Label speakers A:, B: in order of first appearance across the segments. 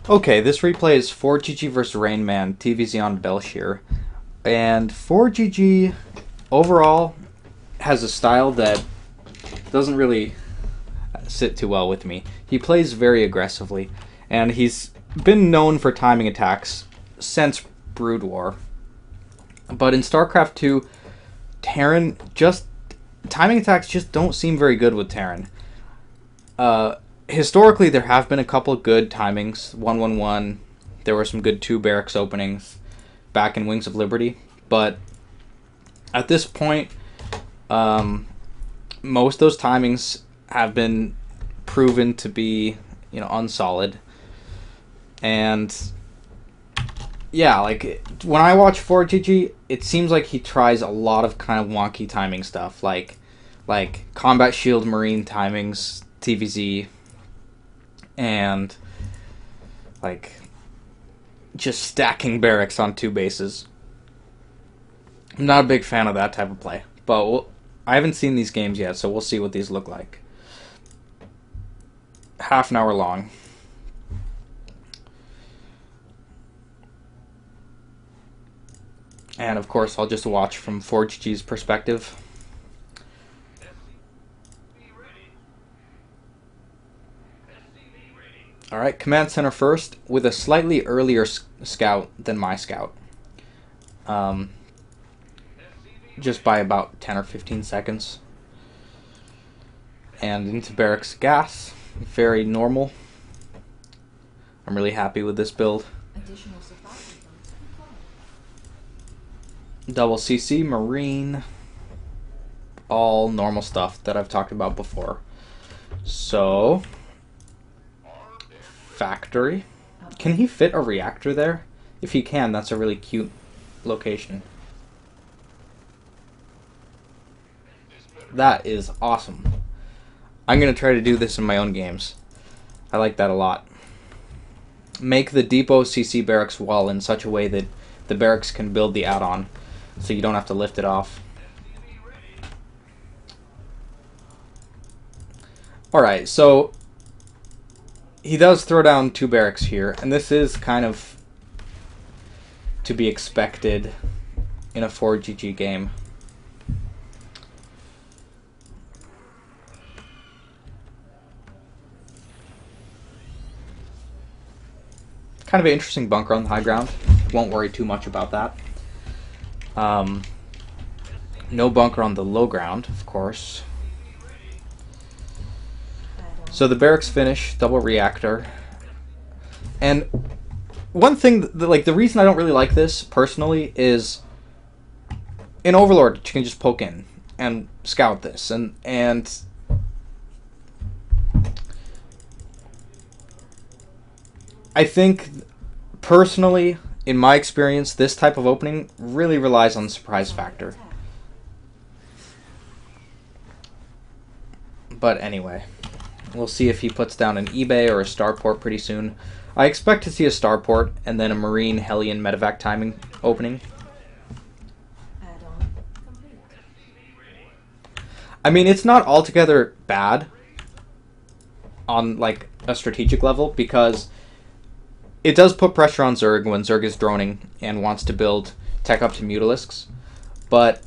A: Okay, this replay is ForGG vs Rainman, TvZ on Bel'Shir. And ForGG overall has a style that doesn't really sit too well with me. He plays very aggressively, and he's been known for timing attacks since Brood War. But in StarCraft 2, Terran timing attacks just don't seem very good with Terran. Historically, there have been a couple good timings. 1-1-1. There were some good 2 barracks openings back in Wings of Liberty. But at this point, most of those timings have been proven to be, unsolid. And yeah, like when I watch ForGG, it seems like he tries a lot of kind of wonky timing stuff, like combat shield marine timings, TvZ, and like just stacking barracks on 2 bases. I'm not a big fan of that type of play, but I haven't seen these games yet, so we'll see what these look like. Half an hour long. And of course, I'll just watch from ForGG's perspective. Alright, command center first, with a slightly earlier scout than my scout. Just by about 10 or 15 seconds. And into barracks gas, very normal. I'm really happy with this build. Double CC, marine, all normal stuff that I've talked about before. So, factory. Can he fit a reactor there? If he can, that's a really cute location. That is awesome. I'm going to try to do this in my own games. I like that a lot. Make the depot CC barracks wall in such a way that the barracks can build the add-on, so you don't have to lift it off. Alright, so he does throw down 2 barracks here, and this is kind of to be expected in a ForGG game. Kind of an interesting bunker on the high ground. Won't worry too much about that. No bunker on the low ground, of course. So the barracks finish, double reactor. And one thing, the reason I don't really like this, personally, is in Overlord, you can just poke in and scout this. And I think, personally, in my experience, this type of opening really relies on the surprise factor. But anyway, we'll see if he puts down an eBay or a starport pretty soon. I expect to see a starport and then a marine hellion medivac timing opening. I mean, it's not altogether bad on like a strategic level, because it does put pressure on Zerg when Zerg is droning and wants to build tech up to Mutalisks, but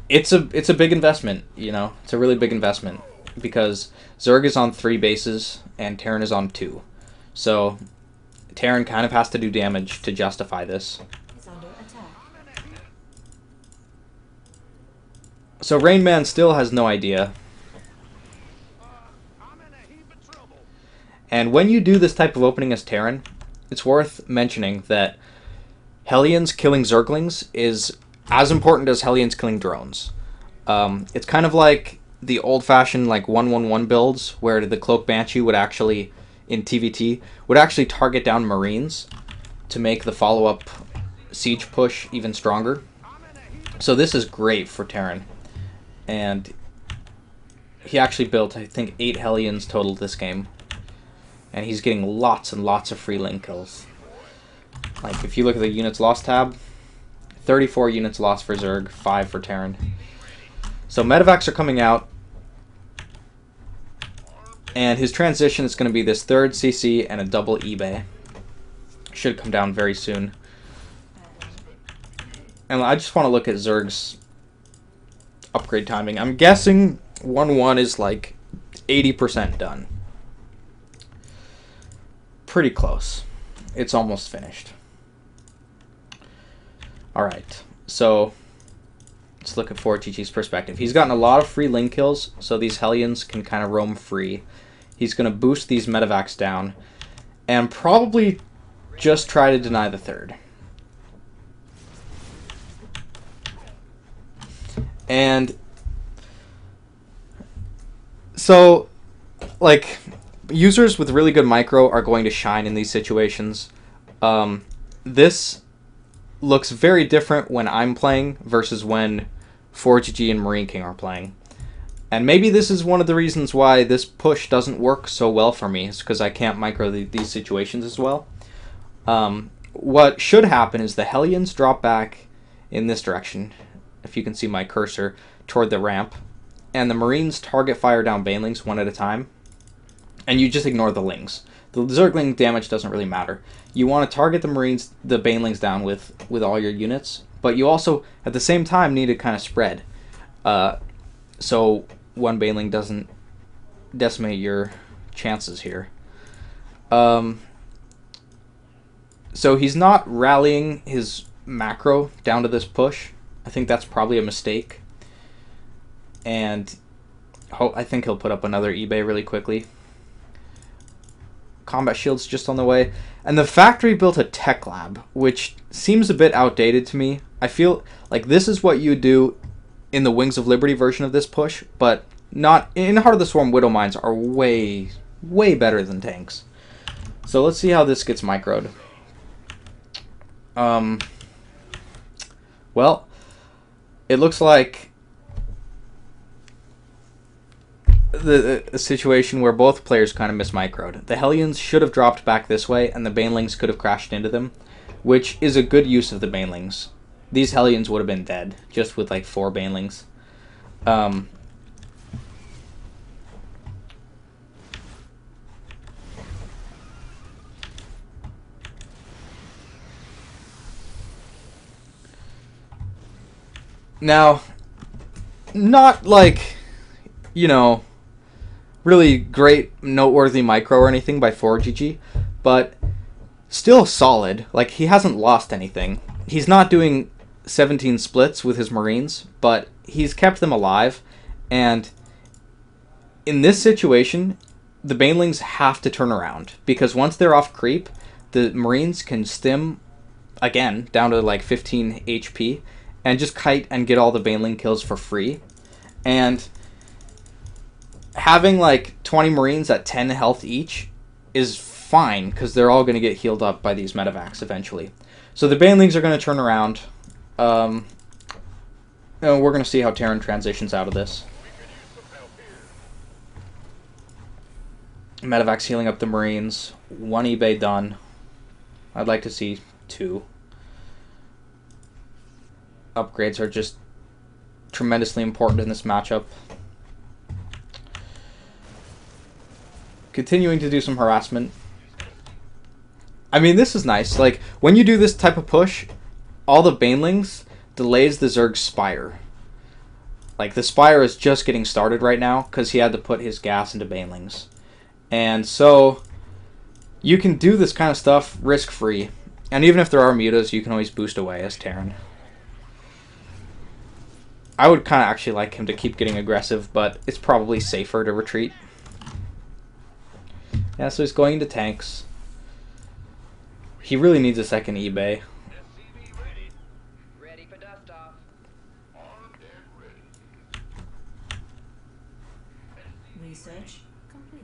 A: it's a big investment, It's a really big investment because Zerg is on 3 bases and Terran is on 2. So Terran kind of has to do damage to justify this. So Rainman still has no idea. And when you do this type of opening as Terran, it's worth mentioning that Hellions killing Zerglings is as important as Hellions killing drones. It's kind of like the old-fashioned 1-1-1 builds, where the Cloak Banshee would actually, in TvT, would actually target down Marines to make the follow-up siege push even stronger. So this is great for Terran. And he actually built, I think, 8 Hellions total this game. And he's getting lots and lots of free lane kills. Like, if you look at the units lost tab, 34 units lost for Zerg, 5 for Terran. So medivacs are coming out. And his transition is going to be this third CC and a double eBay. Should come down very soon. And I just want to look at Zerg's upgrade timing. I'm guessing 1-1 is like 80% done. Pretty close. It's almost finished. Alright, so let's look at ForGG's perspective. He's gotten a lot of free link kills, so these Hellions can kind of roam free. He's going to boost these medivacs down, and probably just try to deny the third. And so, like, users with really good micro are going to shine in these situations. This looks very different when I'm playing versus when ForGG and Marine King are playing. And maybe this is one of the reasons why this push doesn't work so well for me, is because I can't micro these situations as well. What should happen is the Hellions drop back in this direction, if you can see my cursor, toward the ramp, and the Marines target fire down Banelings one at a time, and you just ignore the Lings. The Zergling damage doesn't really matter. You want to target the Marines, the Banelings down with all your units, but you also, at the same time, need to kind of spread. So one Baneling doesn't decimate your chances here. So he's not rallying his macro down to this push. I think that's probably a mistake. And I think he'll put up another eBay really quickly. Combat shield's just on the way. And the factory built a tech lab, which seems a bit outdated to me. I feel like this is what you do in the Wings of Liberty version of this push, but not in Heart of the Swarm. Widow Mines are way better than tanks. So let's see how this gets microed. Well, it looks like a situation where both players kind of mismicroed. The Hellions should have dropped back this way, and the Banelings could have crashed into them, which is a good use of the Banelings. These Hellions would have been dead, just with like 4 Banelings. Now, not like, you know, really great, noteworthy micro or anything by ForGG, but still solid. Like, he hasn't lost anything. He's not doing 17 splits with his Marines, but he's kept them alive. And in this situation, the Banelings have to turn around, because once they're off creep, the Marines can stim again down to like 15 HP and just kite and get all the Baneling kills for free. And having like 20 Marines at 10 health each is fine, because they're all going to get healed up by these medivacs eventually. So the Banelings are going to turn around. And we're going to see how Terran transitions out of this. Medivac's healing up the Marines. 1 eBay done. I'd like to see 2. Upgrades are just tremendously important in this matchup. Continuing to do some harassment. I mean, this is nice. Like, when you do this type of push, all the Banelings delays the Zerg's Spire. Like, the Spire is just getting started right now, because he had to put his gas into Banelings. And so, you can do this kind of stuff risk-free. And even if there are mutas, you can always boost away as Terran. I would kind of actually like him to keep getting aggressive, but it's probably safer to retreat. Yeah, so he's going into tanks. He really needs a second eBay.
B: Ready for dust off.
C: Research complete.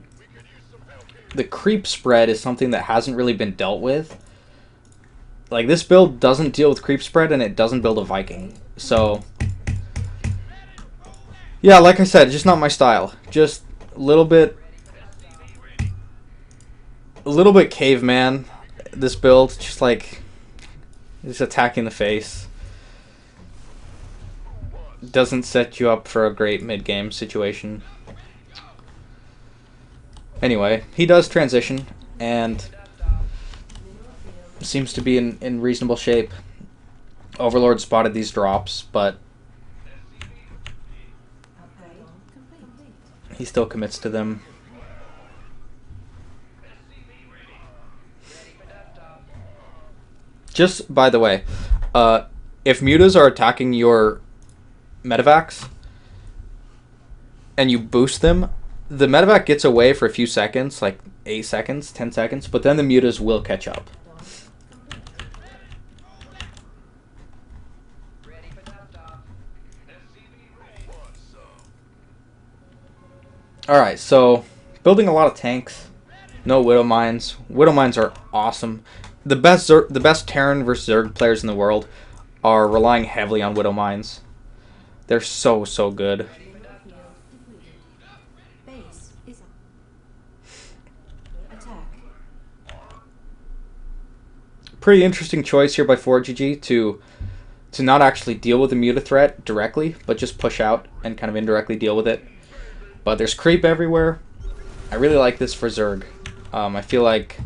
A: The creep spread is something that hasn't really been dealt with. Like, this build doesn't deal with creep spread, and it doesn't build a Viking. So, yeah, like I said, just not my style. Just a little bit caveman, this build. Just like, just attacking the face. Doesn't set you up for a great mid-game situation. Anyway, he does transition, and seems to be in reasonable shape. Overlord spotted these drops, but he still commits to them. Just by the way, if mutas are attacking your medivacs and you boost them, the medivac gets away for a few seconds, like 8 seconds, 10 seconds, but then the mutas will catch up. Alright, so building a lot of tanks, no Widow Mines. Widow Mines are awesome. The best Terran versus Zerg players in the world are relying heavily on Widow Mines. They're so good. Pretty interesting choice here by ForGG to not actually deal with the muta threat directly, but just push out and kind of indirectly deal with it. But there's creep everywhere. I really like this for Zerg. I feel like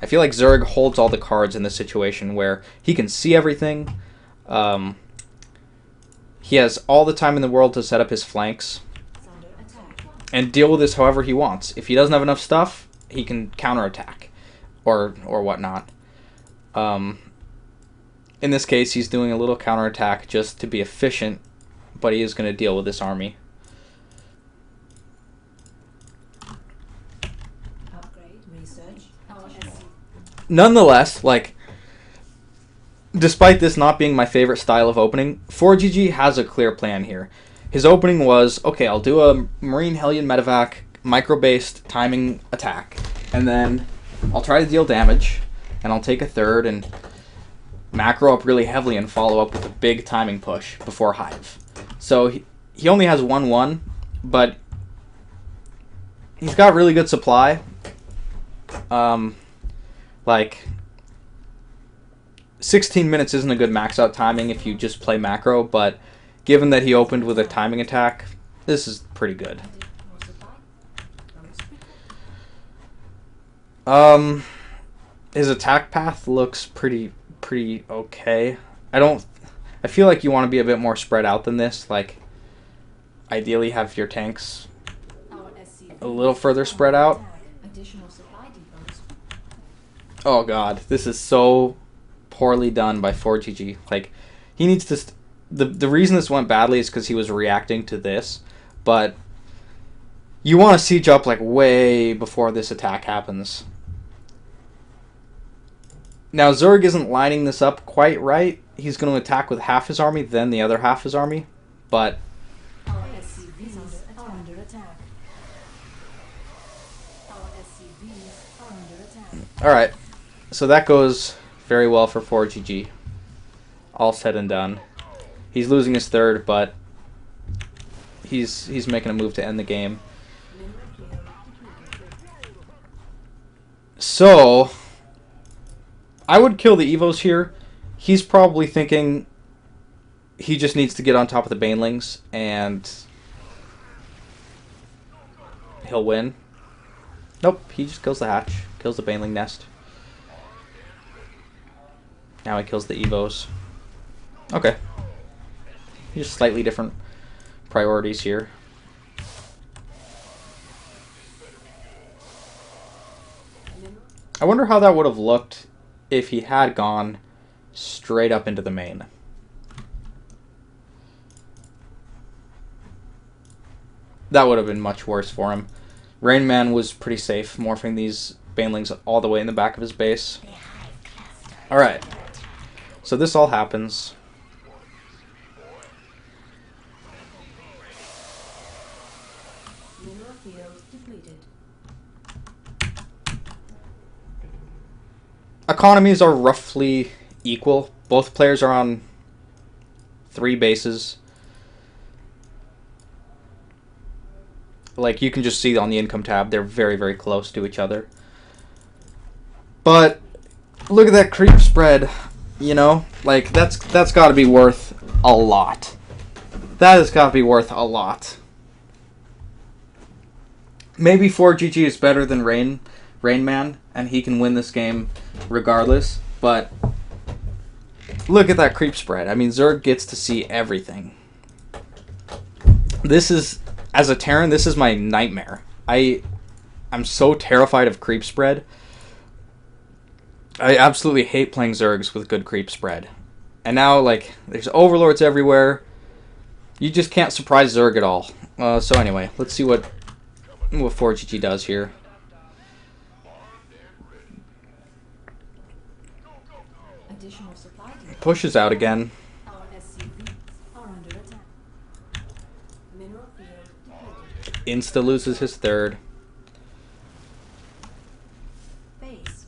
A: Zerg holds all the cards in this situation where he can see everything. He has all the time in the world to set up his flanks and deal with this however he wants. If he doesn't have enough stuff, he can counterattack or whatnot. In this case, he's doing a little counterattack just to be efficient, but he is going to deal with this army. Nonetheless, like, despite this not being my favorite style of opening, ForGG has a clear plan here. His opening was, okay, I'll do a Marine Hellion Medivac micro-based timing attack, and then I'll try to deal damage, and I'll take a third and macro up really heavily and follow up with a big timing push before Hive. So he only has 1-1, but he's got really good supply. Like, 16 minutes isn't a good max out timing if you just play macro, but given that he opened with a timing attack, this is pretty good. His attack path looks pretty okay. I feel like you want to be a bit more spread out than this. Like, ideally have your tanks a little further spread out. Oh god, this is so poorly done by ForGG. Like, he needs to... The reason this went badly is because he was reacting to this, but you want to siege up, like, way before this attack happens. Now, Zerg isn't lining this up quite right. He's going to attack with half his army, then the other half his army, but... Alright, so that goes very well for ForGG. All said and done. He's losing his third, but he's making a move to end the game. So, I would kill the Evos here. He's probably thinking he just needs to get on top of the Banelings, and he'll win. Nope, he just kills the hatch. Kills the Baneling nest. Now he kills the Evos. Okay. Just slightly different priorities here. I wonder how that would have looked if he had gone straight up into the main. That would have been much worse for him. Rainman was pretty safe, morphing these Banelings all the way in the back of his base. Alright. So this all happens. Economies are roughly equal. Both players are on 3 bases. Like, you can just see on the income tab, they're very close to each other. But look at that creep spread, you know? Like, that's got to be worth a lot. That has got to be worth a lot. maybe ForGG is better than Rainman, and he can win this game regardless. But look at that creep spread. I mean, Zerg gets to see everything. This is, as a Terran, this is my nightmare. I'm so terrified of creep spread. I absolutely hate playing Zergs with good creep spread. And now, like, there's overlords everywhere. You just can't surprise Zerg at all. So anyway, let's see what ForGG does here.
C: Additional supply depot.
A: Pushes out again.
C: Our SCVs are under attack. Mineral field depleted.
A: Insta loses his third.
C: Base.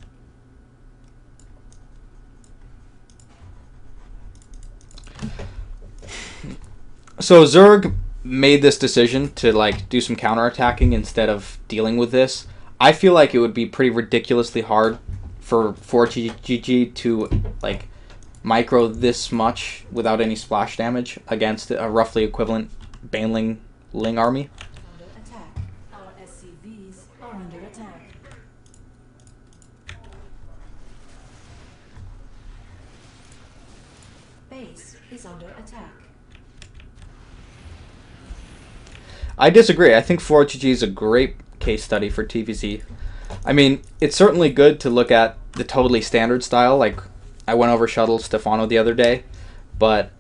A: So Zerg made this decision to like do some counterattacking instead of dealing with this. I feel like it would be pretty ridiculously hard for ForGG to like micro this much without any splash damage against a roughly equivalent Baneling Ling army.
C: Under attack. Our SCVs are under attack. Base is under attack.
A: I disagree. I think ForGG is a great case study for TvZ. I mean, it's certainly good to look at the totally standard style, like I went over Shuttle Stefano the other day, but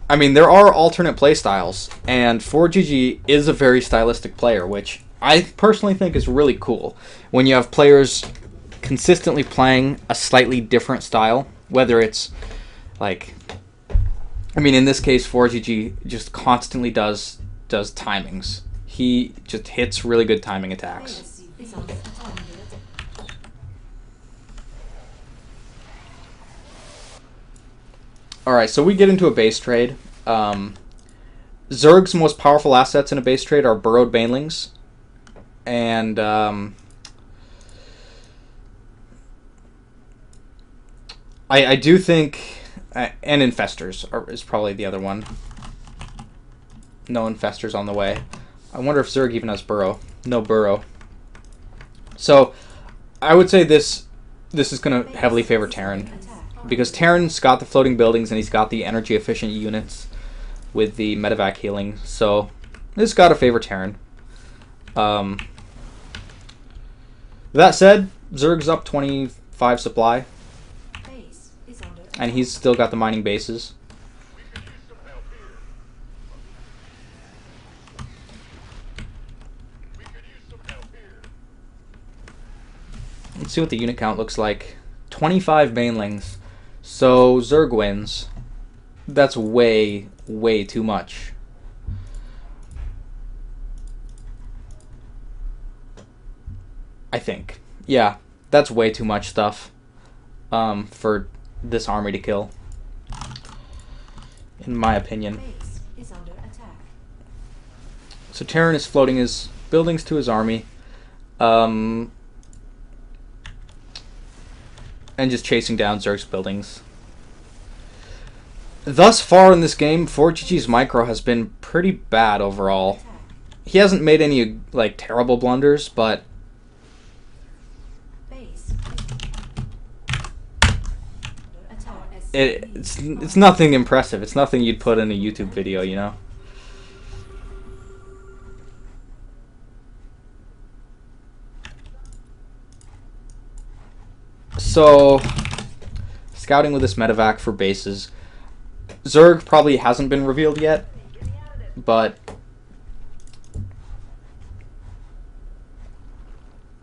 A: I mean, there are alternate play styles, and ForGG is a very stylistic player, which I personally think is really cool. When you have players consistently playing a slightly different style, whether it's like, I mean, in this case, ForGG just constantly does timings. He just hits really good timing attacks.
C: Base is under attack.
A: Alright, so we get into a base trade. Zerg's most powerful assets in a base trade are burrowed banelings. And I do think, and infestors is probably the other one. No infestors on the way. I wonder if Zerg even has burrow. No burrow. So I would say this is going to heavily favor Terran, because Terran's got the floating buildings and he's got the energy efficient units with the medivac healing. So this got to favor Terran. That said, Zerg's up 25 supply,
C: Base is under attack.
A: and he's still got the mining bases. Let's see what the unit count looks like. 25 banelings. So Zerg wins. That's way, way too much. I think. Yeah, that's way too much stuff for this army to kill, in my opinion.
C: Base is under attack.
A: So Terran is floating his buildings to his army. And just chasing down Zerg's buildings. Thus far in this game, ForGG's micro has been pretty bad overall. He hasn't made any like terrible blunders, but
C: Base is under attack.
A: it's nothing impressive. It's nothing you'd put in a YouTube video, you know. So, scouting with this medivac for bases. Zerg probably hasn't been revealed yet, but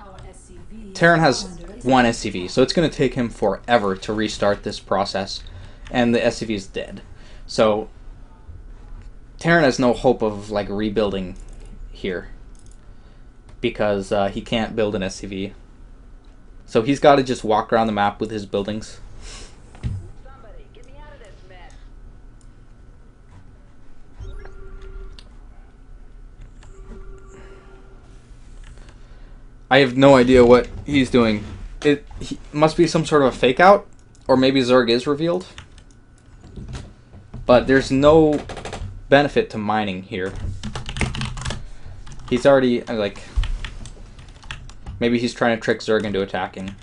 C: Our SCVs
A: Terran has
C: are under attack.
A: one SCV, so it's going to take him forever to restart this process, and the SCV is dead. So, Terran has no hope of like rebuilding here, because he can't build an SCV. So he's got to just walk around the map with his buildings.
B: Somebody, get me out of this mess.
A: I have no idea what he's doing. He must be some sort of a fake out, or maybe Zerg is revealed. But there's no benefit to mining here. He's already, like... Maybe he's trying to trick Zerg into attacking.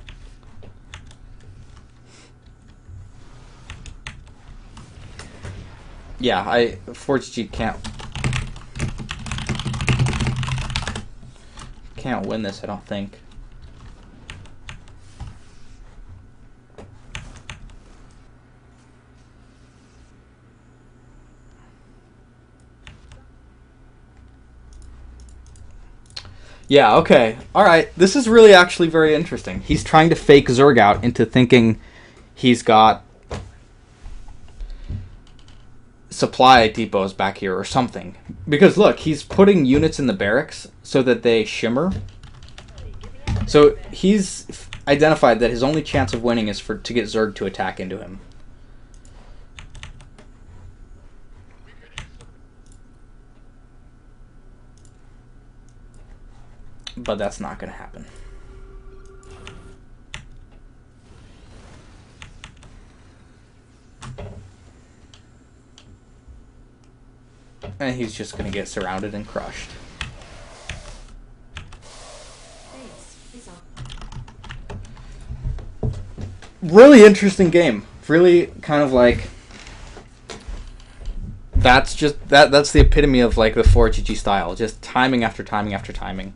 A: Yeah, ForGG can't win this, I don't think. Yeah, okay. Alright, this is really actually very interesting. He's trying to fake Zerg out into thinking he's got supply depots back here or something. Because look, he's putting units in the barracks so that they shimmer. So he's identified that his only chance of winning is to get Zerg to attack into him. But that's not going to happen. And he's just going to get surrounded and crushed. Really interesting game. Really kind of like... That's the epitome of like the ForGG style. Just timing after timing after timing.